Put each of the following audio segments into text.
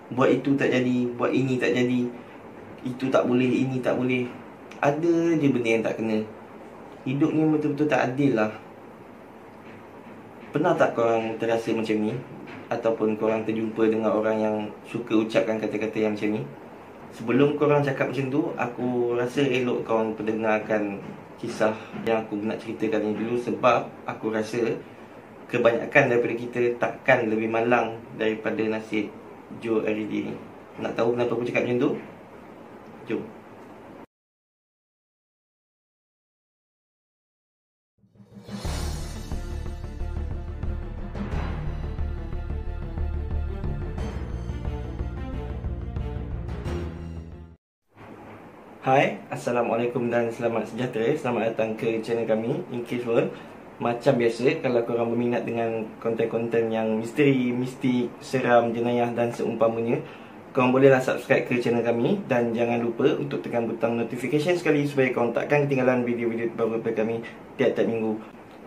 buat itu tak jadi, buat ini tak jadi, itu tak boleh, ini tak boleh. Ada je benda yang tak kena. Hidup ni betul-betul tak adil lah. Pernah tak korang terasa macam ni? Ataupun korang terjumpa dengan orang yang suka ucapkan kata-kata yang macam ni? Sebelum korang cakap macam tu, aku rasa elok korang pendengarkan kisah yang aku nak ceritakan ni dulu. Sebab aku rasa kebanyakan daripada kita takkan lebih malang daripada nasib Joe Aridi ni. Nak tahu kenapa aku cakap macam tu? Jom. Hai, Assalamualaikum dan selamat sejahtera. Selamat datang ke channel kami, In Case World. Macam biasa, kalau korang berminat dengan konten-konten yang misteri, mistik, seram, jenayah dan seumpamanya, korang bolehlah subscribe ke channel kami. Dan jangan lupa untuk tekan butang notification sekali supaya korang takkan ketinggalan video-video baru daripada kami tiap-tiap minggu.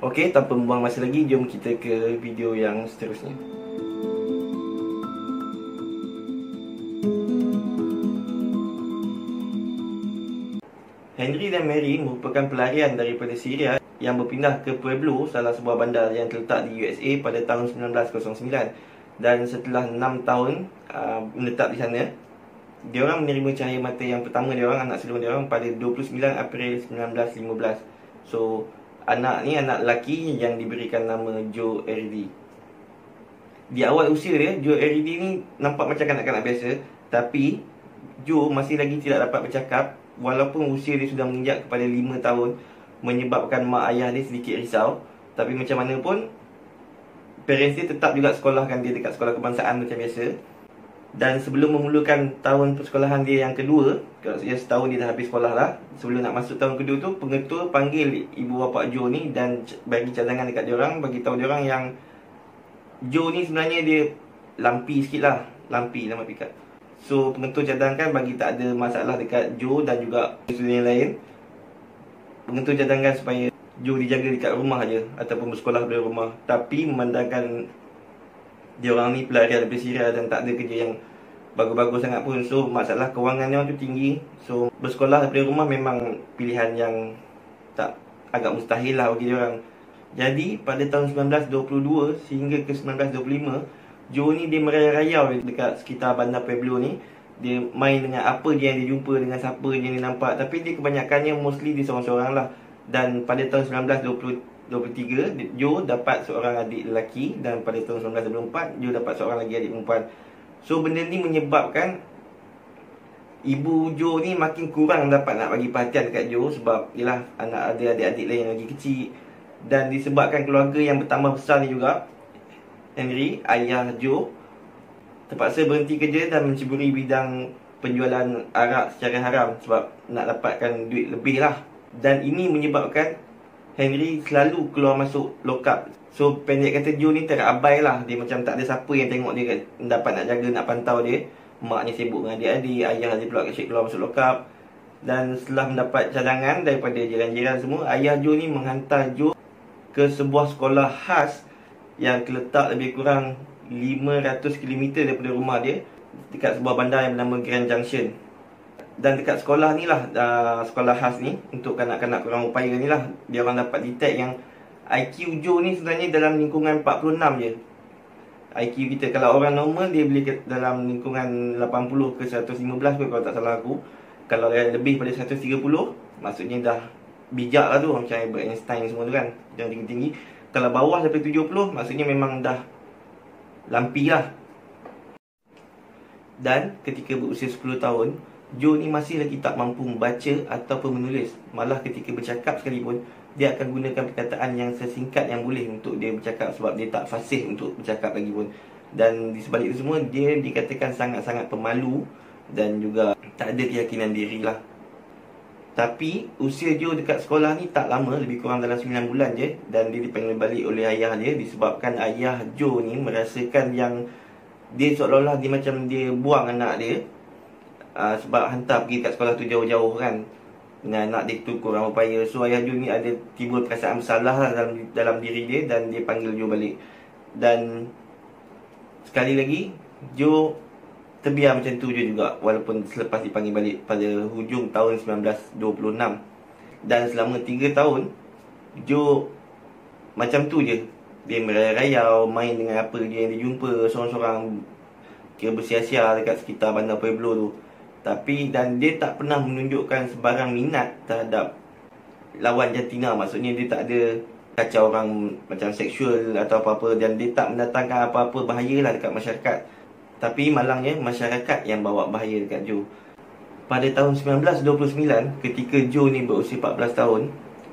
Okey, tanpa membuang masa lagi, jom kita ke video yang seterusnya. Henry dan Mary merupakan pelarian daripada Syria yang berpindah ke Pueblo, salah sebuah bandar yang terletak di USA pada tahun 1909. Dan setelah 6 tahun menetap di sana, diorang menerima cahaya mata yang pertama diorang, anak sulung diorang, pada 29 April 1915. So, anak ni anak lelaki yang diberikan nama Joe Aridi. Di awal usia dia, Joe Aridi ni nampak macam kanak-kanak biasa, tapi Joe masih lagi tidak dapat bercakap. Walaupun usia dia sudah menginjak kepada 5 tahun, menyebabkan mak ayah dia sedikit risau. Tapi macam mana pun, parents dia tetap juga sekolahkan dia dekat sekolah kebangsaan macam biasa. Dan sebelum memulakan tahun persekolahan dia yang kedua, maksudnya setahun dia dah habis sekolah lah, sebelum nak masuk tahun kedua tu, pengetua panggil ibu bapa Joe ni dan bagi cadangan dekat diorang, bagi tahu diorang yang Joe ni sebenarnya dia lampi sikit lah. Lampi nama pikat. So, pengetua cadangkan bagi tak ada masalah dekat Joe dan juga student yang lain. Pengetua cadangkan supaya Joe dijaga dekat rumah je, ataupun bersekolah dari rumah. Tapi memandangkan diorang ni pelarian daripada Syria dan tak ada kerja yang bagus-bagus sangat pun, so masalah kewangan diorang tu tinggi. So, bersekolah daripada rumah memang pilihan yang tak, agak mustahil lah bagi diorang. Jadi, pada tahun 1922 sehingga ke 1925, Joe ni dia merayau-rayau dekat sekitar bandar Pueblo ni. Dia main dengan apa je yang dia jumpa, dengan siapa je yang dia nampak. Tapi dia kebanyakannya mostly dia seorang-seorang lah. Dan pada tahun 1923, Joe dapat seorang adik lelaki. Dan pada tahun 1924, Joe dapat seorang lagi adik perempuan. So benda ni menyebabkan ibu Joe ni makin kurang dapat nak bagi perhatian dekat Joe. Sebab yelah, anak ada adik-adik lain yang lagi kecil. Dan disebabkan keluarga yang bertambah besar ni juga, Henry, ayah Joe, terpaksa berhenti kerja dan menceburi bidang penjualan arak secara haram sebab nak dapatkan duit lebih lah. Dan ini menyebabkan Henry selalu keluar masuk lock up. So pendek kata, Joe ni terabai lah. Dia macam tak ada siapa yang tengok dia, dapat nak jaga, nak pantau dia. Maknya sibuk dengan adik-adik, ayah dia pula asyik keluar masuk lock up. Dan setelah mendapat cadangan daripada jiran-jiran semua, ayah Joe ni menghantar Joe ke sebuah sekolah khas yang terletak lebih kurang 500 km daripada rumah dia, dekat sebuah bandar yang bernama Grand Junction. Dan dekat sekolah ni lah, sekolah khas ni untuk kanak-kanak kurang upaya ni lah, dia orang dapat detect yang IQ Joe ni sebenarnya dalam lingkungan 46 je. IQ kita, kalau orang normal dia boleh dalam lingkungan 80 ke 115 pun kalau tak salah aku. Kalau lebih pada 130, maksudnya dah bijak lah tu, macam Albert Einstein semua tu kan, yang tinggi-tinggi. Kalau bawah sampai 70, maksudnya memang dah lampi lah. Dan ketika berusia 10 tahun, Joe ni masih lagi tak mampu membaca ataupun menulis. Malah ketika bercakap sekalipun, dia akan gunakan perkataan yang sesingkat yang boleh untuk dia bercakap, sebab dia tak fasih untuk bercakap lagi pun. Dan di sebalik itu semua, dia dikatakan sangat-sangat pemalu dan juga tak ada keyakinan diri lah. Tapi usia Joe dekat sekolah ni tak lama, lebih kurang dalam 9 bulan je. Dan dia dipanggil balik oleh ayah dia, disebabkan ayah Joe ni merasakan yang dia seolah-olah dia macam dia buang anak dia, sebab hantar pergi kat sekolah tu jauh-jauh kan, dengan anak dia tu kurang upaya. So ayah Joe ni ada timbul perasaan bersalah lah dalam diri dia, dan dia panggil Joe balik. Dan sekali lagi, Joe terbiar macam tu je juga, walaupun selepas dipanggil balik pada hujung tahun 1926. Dan selama 3 tahun Joe macam tu je. Dia merayau, main dengan apa dia yang dia jumpa, sorang-sorang, kira bersia-sia dekat sekitar bandar Pueblo tu. Tapi dan dia tak pernah menunjukkan sebarang minat terhadap lawan jantina. Maksudnya dia tak ada kacau orang macam seksual atau apa-apa, dan dia tak mendatangkan apa-apa bahaya lah dekat masyarakat. Tapi malangnya masyarakat yang bawa bahaya dekat Joe. Pada tahun 1929, ketika Joe ni berusia 14 tahun,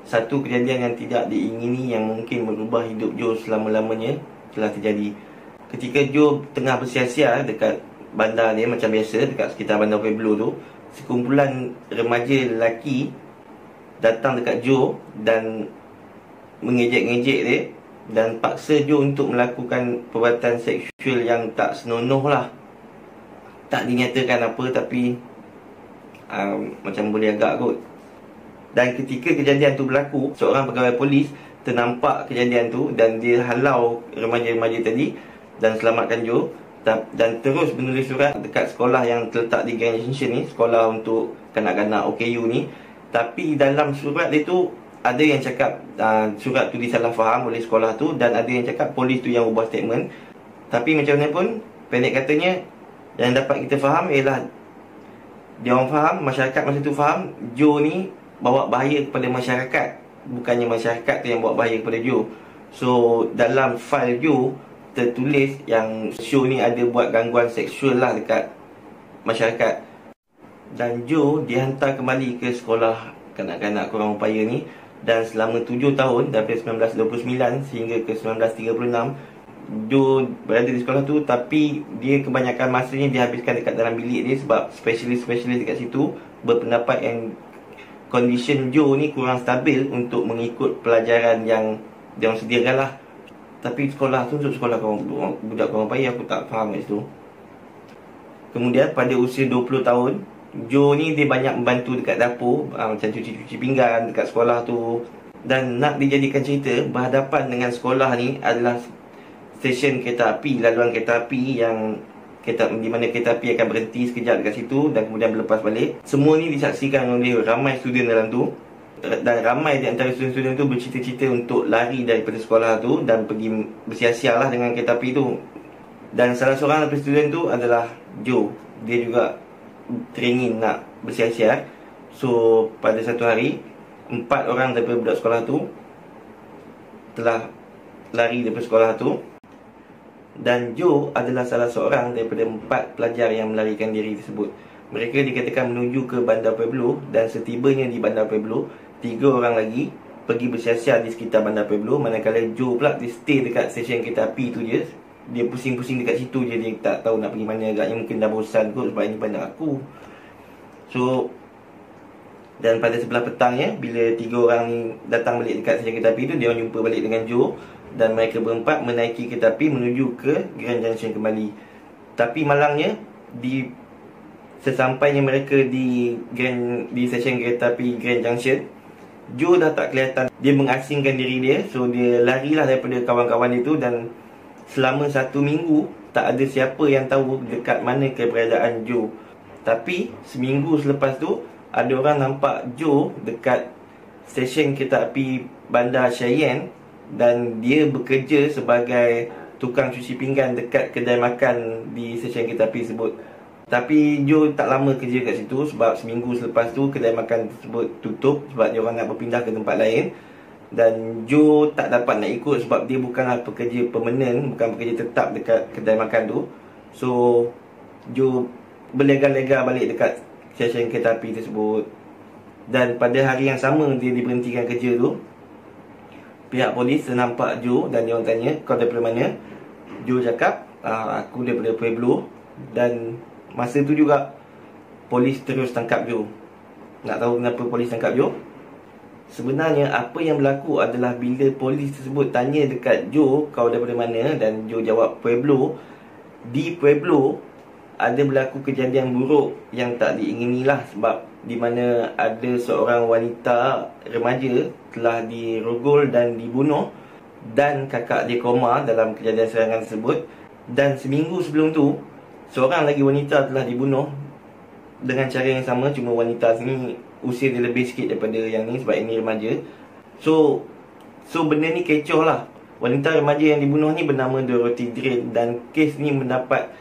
satu kejadian yang tidak diingini yang mungkin merubah hidup Joe selama-lamanya telah terjadi. Ketika Joe tengah bersia-sia dekat bandar dia macam biasa, dekat sekitar bandar Pueblo tu, sekumpulan remaja lelaki datang dekat Joe dan mengejek-ngejek dia dan paksa Joe untuk melakukan perbuatan seksual yang tak senonoh lah. Tak dinyatakan apa, tapi macam boleh agak kot. Dan ketika kejadian tu berlaku, seorang pegawai polis ternampak kejadian tu dan dia halau remaja-remaja tadi dan selamatkan Joe, dan terus menulis surat dekat sekolah yang terletak di Grand Junction ni, sekolah untuk kanak-kanak OKU ni. Tapi dalam surat dia tu ada yang cakap surat tu disalah faham oleh sekolah tu, dan ada yang cakap polis tu yang ubah statement. Tapi macam mana pun, pendek katanya, yang dapat kita faham ialah dia orang faham, masyarakat masa tu faham Joe ni bawa bahaya kepada masyarakat, bukannya masyarakat tu yang bawa bahaya kepada Joe. So dalam file Joe tertulis yang Joe ni ada buat gangguan seksual lah dekat masyarakat. Dan Joe dihantar kembali ke sekolah kanak-kanak kurang upaya ni, dan selama 7 tahun daripada 1929 sehingga ke 1936 Joe berada di sekolah tu. Tapi dia kebanyakan masanya dihabiskan dekat dalam bilik dia, sebab spesialis-spesialis dekat situ berpendapat yang kondisi Joe ni kurang stabil untuk mengikut pelajaran yang dia orang sediakan lah. Tapi sekolah tu untuk sekolah budak korang upaya, aku tak faham kat situ. Kemudian pada usia 20 tahun, Joe ni dia banyak membantu dekat dapur, macam cuci-cuci pinggan dekat sekolah tu. Dan nak dijadikan cerita, berhadapan dengan sekolah ni adalah stesen kereta api, laluan kereta api yang di mana kereta api akan berhenti sekejap dekat situ dan kemudian berlepas balik. Semua ni disaksikan oleh ramai student dalam tu, dan ramai di antara student-student tu bercita-cita untuk lari daripada sekolah tu dan pergi bersia-sia lah dengan kereta api tu. Dan salah seorang daripada student tu adalah Joe. Dia juga teringin nak bersia-sia. So pada satu hari, 4 orang daripada budak sekolah tu telah lari daripada sekolah tu. Dan Joe adalah salah seorang daripada 4 pelajar yang melarikan diri tersebut. Mereka dikatakan menuju ke bandar Pueblo, dan setibanya di bandar Pueblo, 3 orang lagi pergi bersia-sia di sekitar bandar Pueblo, manakala Joe pula dia stay dekat stesen kereta api tu je. Dia pusing-pusing dekat situ je, dia tak tahu nak pergi mana. Agaknya mungkin dah bosan kot sebab ini bandar aku. So, dan pada sebelah petangnya, bila 3 orang ni datang balik dekat stesen kereta api tu, dia orang jumpa balik dengan Joe. Dan mereka berempat menaiki kereta api menuju ke Grand Junction kembali. Tapi malangnya, sesampainya mereka di stesen kereta api Grand Junction, Joe dah tak kelihatan. Dia mengasingkan diri dia. So dia larilah daripada kawan-kawan itu, dan selama 1 minggu tak ada siapa yang tahu dekat mana keberadaan Joe. Tapi seminggu selepas tu, ada orang nampak Joe dekat stesen kereta api bandar Cheyenne, dan dia bekerja sebagai tukang cuci pinggan dekat kedai makan di stesen kereta api tersebut. Tapi Joe tak lama kerja kat situ, sebab seminggu selepas tu kedai makan tersebut tutup sebab dia orang nak berpindah ke tempat lain. Dan Joe tak dapat nak ikut sebab dia bukanlah pekerja permanent, bukan pekerja tetap dekat kedai makan tu. So Joe berlega-lega balik dekat stesen kereta api tersebut. Dan pada hari yang sama dia diberhentikan kerja tu, pihak polis nampak Joe dan dia orang tanya, kau daripada mana? Joe cakap, aku daripada Pueblo. Dan masa tu juga polis terus tangkap Joe. Nak tahu kenapa polis tangkap Joe? Sebenarnya apa yang berlaku adalah bila polis tersebut tanya dekat Joe, kau daripada mana? Dan Joe jawab Pueblo. Di Pueblo ada berlaku kejadian buruk yang tak diingini lah, sebab di mana ada seorang wanita remaja telah dirogol dan dibunuh, dan kakak dia koma dalam kejadian serangan tersebut. Dan seminggu sebelum tu, Seorang lagi wanita telah dibunuh dengan cara yang sama, cuma wanita ni usia dia lebih sikit daripada yang ni sebab ini remaja. So benda ni kecoh lah. Wanita remaja yang dibunuh ni bernama Dorothy Drain, dan kes ni mendapat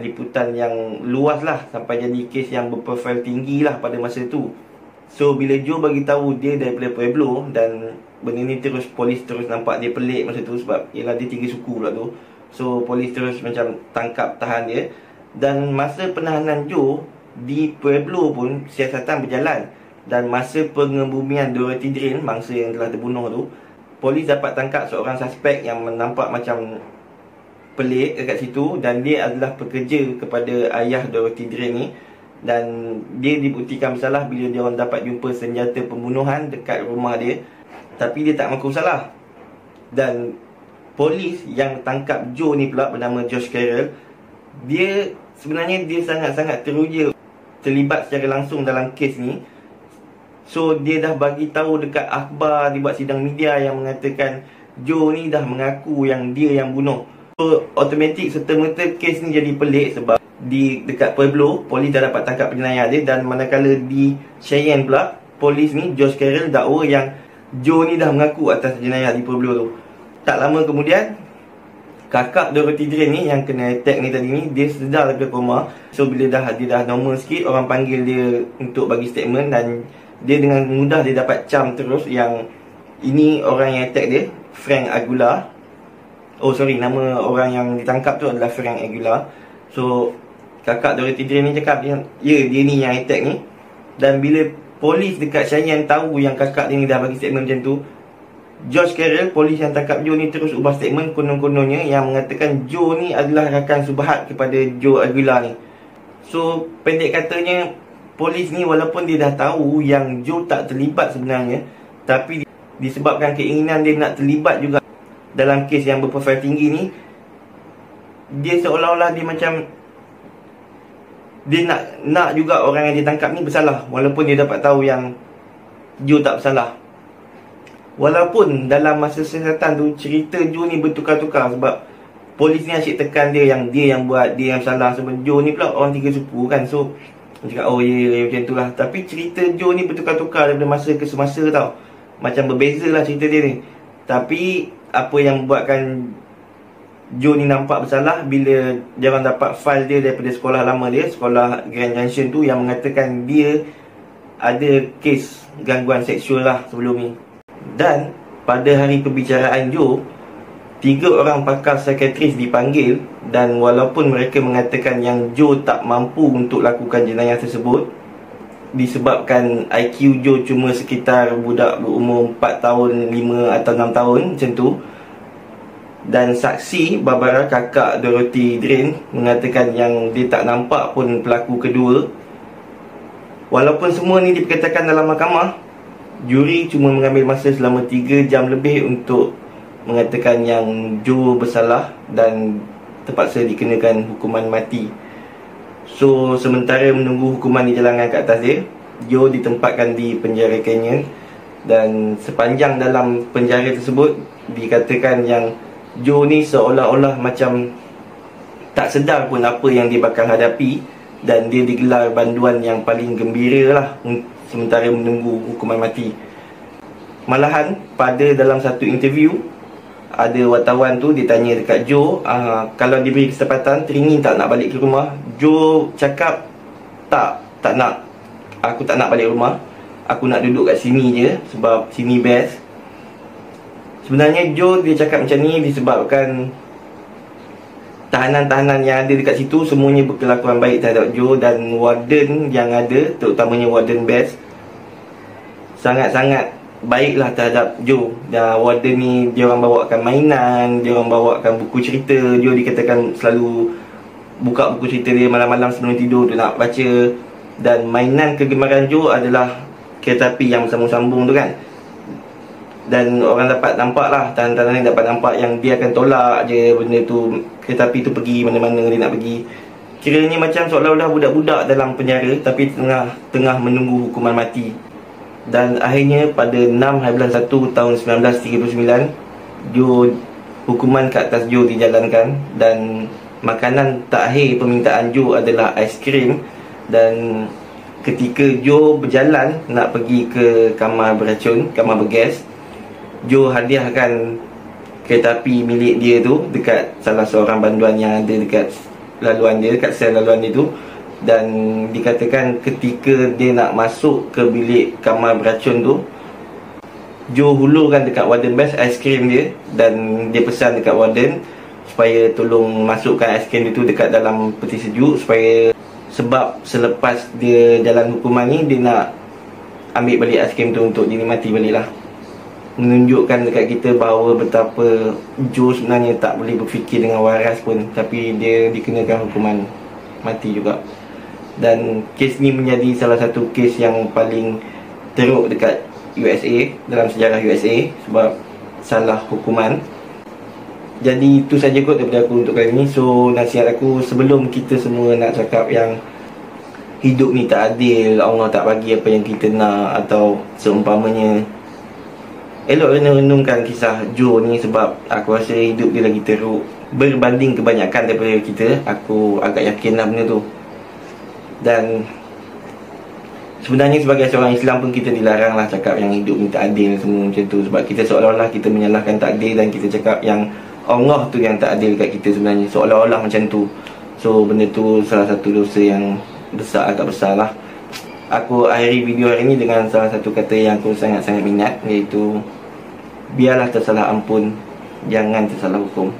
liputan yang luas lah, sampai jadi kes yang berprofil tinggi lah pada masa tu. So bila Joe bagi tahu dia daripada Pueblo, dan benda ni terus polis terus nampak dia pelik masa tu sebab ialah dia 3 suku pula tu. So polis terus macam tangkap, tahan dia. Dan masa penahanan Joe di Pueblo pun siasatan berjalan. Dan masa pengebumian Dorothy Drain, mangsa yang telah terbunuh tu, polis dapat tangkap seorang suspek yang nampak macam pelik dekat situ, dan dia adalah pekerja kepada ayah Dorothy Drain ni. Dan dia dibuktikan bersalah bila dia orang dapat jumpa senjata pembunuhan dekat rumah dia. Tapi dia tak mengaku salah. Dan polis yang tangkap Joe ni pula bernama Josh Carroll, dia sebenarnya dia sangat-sangat teruja terlibat secara langsung dalam kes ni. So dia dah bagi tahu dekat akhbar, dibuat sidang media yang mengatakan Joe ni dah mengaku yang dia yang bunuh. So automatik serta-merta kes ni jadi pelik sebab dekat Pueblo polis dah dapat tangkap penjenayah dia, dan manakala di Cheyenne pula polis ni Josh Carroll dakwa yang Joe ni dah mengaku atas jenayah di Pueblo tu. Tak lama kemudian kakak Dorothy Drain ni yang kena attack ni tadi ni, dia sedar daripada koma. So bila dia dah normal sikit, orang panggil dia untuk bagi statement, dan dia dengan mudah dia dapat cam terus yang ini orang yang attack dia, Frank Aguilar. Oh sorry, nama orang yang ditangkap tu adalah Frank Aguilar. So kakak Dorothy Drain ni cakap dia ni yang attack ni. Dan bila polis dekat Cheyenne tahu yang kakak dia ni dah bagi statement macam tu, Josh Carroll, polis yang tangkap Joe ni, terus ubah statement konon-kononnya yang mengatakan Joe ni adalah rakan subhat kepada Joe Aguilar ni. So pendek katanya, polis ni walaupun dia dah tahu yang Joe tak terlibat sebenarnya, tapi disebabkan keinginan dia nak terlibat juga dalam kes yang berprofil tinggi ni, dia seolah-olah dia macam dia nak juga orang yang ditangkap ni bersalah, walaupun dia dapat tahu yang Joe tak bersalah. Walaupun dalam masa siasatan tu cerita Joe ni bertukar-tukar sebab polis ni asyik tekan dia yang buat, dia yang salah. Sebab Joe ni pula orang 3 suku kan. So dia cakap oh ya macam tu lah. Tapi cerita Joe ni bertukar-tukar daripada masa ke semasa tau. Macam berbeza lah cerita dia ni. Tapi apa yang membuatkan Joe ni nampak bersalah bila dia orang dapat file dia daripada sekolah lama dia, sekolah Grand Junction tu, yang mengatakan dia ada kes gangguan seksual lah sebelum ni. Dan pada hari perbicaraan Joe, 3 orang pakar psikiatris dipanggil, dan walaupun mereka mengatakan yang Joe tak mampu untuk lakukan jenayah tersebut disebabkan IQ Joe cuma sekitar budak berumur 4 tahun, 5 atau 6 tahun macam tu. Dan saksi Barbara, kakak Dorothy Drain, mengatakan yang dia tak nampak pun pelaku kedua. Walaupun semua ni diperkatakan dalam mahkamah, juri cuma mengambil masa selama 3 jam lebih untuk mengatakan yang Joe bersalah dan terpaksa dikenakan hukuman mati. So sementara menunggu hukuman dijalankan ke atas dia, Joe ditempatkan di penjara Canyon. Dan sepanjang dalam penjara tersebut dikatakan yang Joe ni seolah-olah macam tak sedar pun apa yang dia bakal hadapi, dan dia digelar banduan yang paling gembira lah sementara menunggu hukuman mati. Malahan pada dalam satu interview, ada wartawan tu ditanya dekat Joe, kalau diberi kesempatan teringin tak nak balik ke rumah. Joe cakap tak nak, aku tak nak balik rumah, aku nak duduk kat sini je sebab sini best. Sebenarnya Joe dia cakap macam ni disebabkan tahanan-tahanan yang ada dekat situ semuanya berkelakuan baik terhadap Joe, dan warden yang ada, terutamanya warden Best, sangat-sangat baiklah terhadap Joe. Dan warden ni dia orang bawakan mainan, dia orang bawakan buku cerita. Joe dikatakan selalu buka buku cerita dia malam-malam sebelum tidur tu nak baca. Dan mainan kegemaran Joe adalah kereta api yang bersambung-sambung tu kan. Dan orang dapat nampak lah, tahanan-tahanan dapat nampak yang dia akan tolak je benda tu, kereta api tu pergi mana-mana dia nak pergi. Kiranya macam seolah-olah budak-budak dalam penjara tapi tengah menunggu hukuman mati. Dan akhirnya pada 6/1 tahun 1939, hukuman ke atas Joe dijalankan. Dan makanan terakhir permintaan Joe adalah aiskrim. Dan ketika Joe berjalan nak pergi ke kamar beracun, kamar bergas, Joe hadiahkan kereta api milik dia tu dekat salah seorang banduan yang ada dekat laluan dia, dekat sel laluan dia tu. Dan dikatakan ketika dia nak masuk ke bilik kamar beracun tu, Joe hulurkan dekat warden best aiskrim dia. Dan dia pesan dekat warden supaya tolong masukkan aiskrim itu dekat dalam peti sejuk, supaya sebab selepas dia jalan hukuman ni, dia nak ambil balik aiskrim tu untuk dinikmati balik lah. Menunjukkan dekat kita bahawa betapa Joe sebenarnya tak boleh berfikir dengan waras pun, tapi dia dikenakan hukuman mati juga. Dan kes ni menjadi salah satu kes yang paling teruk dekat USA, dalam sejarah USA, sebab salah hukuman. Jadi itu saja kot daripada aku untuk kali ni. So nasihat aku sebelum kita semua nak cakap yang hidup ni tak adil, Allah tak bagi apa yang kita nak atau seumpamanya, elok renung-renungkan kisah Joe ni, sebab aku rasa hidup dia lagi teruk berbanding kebanyakan daripada kita. Aku agak yakin lah benda tu. Dan sebenarnya sebagai seorang Islam pun kita dilarang lah cakap yang hidup ni tak adil semua macam tu. Sebab kita seolah-olah kita menyalahkan takdir dan kita cakap yang Allah tu yang tak adil kat kita sebenarnya, seolah-olah macam tu. So benda tu salah satu dosa yang besar, agak besar lah. Aku akhiri video hari ni dengan salah satu kata yang aku sangat-sangat minat, iaitu biarlah tersalah ampun, jangan tersalah hukum.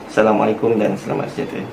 Assalamualaikum dan selamat sejahtera.